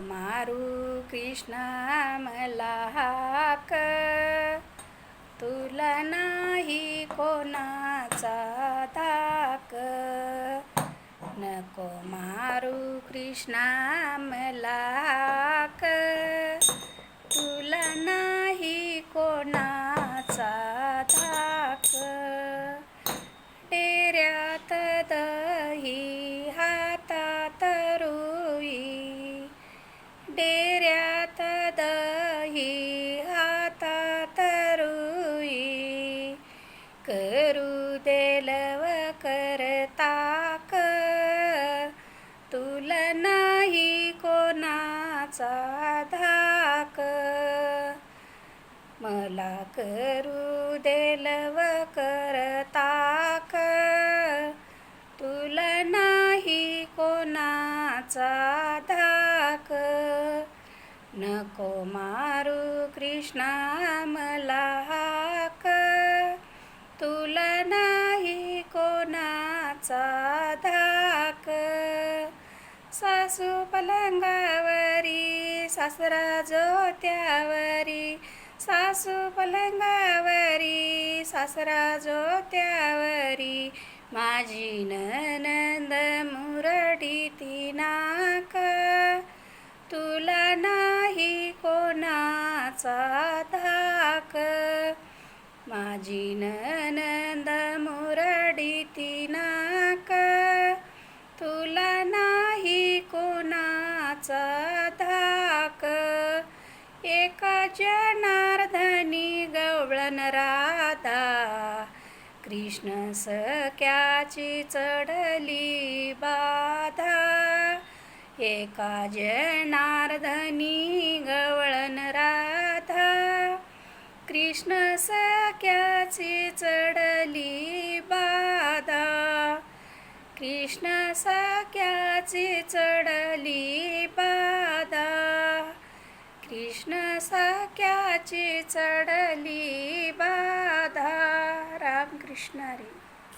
मारू कृष्णा मला हाक, तुला नाही कोणाचा धाक. नको मारू कृष्णा मला हाक, तुला नाही कोणाचा धाक. डेऱ्यात दही हातात रुई, डेऱ्यात दही हातात रुई. करू देलव करताक, तुला नाही कोणाचा धाक. मला करू देलव करताक, तुला नाही कोणाचा धाक. नको मारू कृष्णा मला हाक, तुला नाही कोणाचा धाक. सासू पलंगावरी सासरा जोत्यावरी, सासू पलंगावरी सासरा जोत्यावरी. माझी नणंद मुरडीती नाक, तुला नाही कोणाचा धाक. माझी नणंद मुरडीती नाक, तुला नाही कोणाचा धाक. एका जनार्दनी गवळण राधा, कृष्ण सख्याची चढली बाधा. एका जनार्दनी गवळण राधा, कृष्ण सख्याची चढली बाधा. कृष्ण सख्याची चढली बाधा, कृष्ण सख्याची चढली बाधा. रामकृष्ण हरी.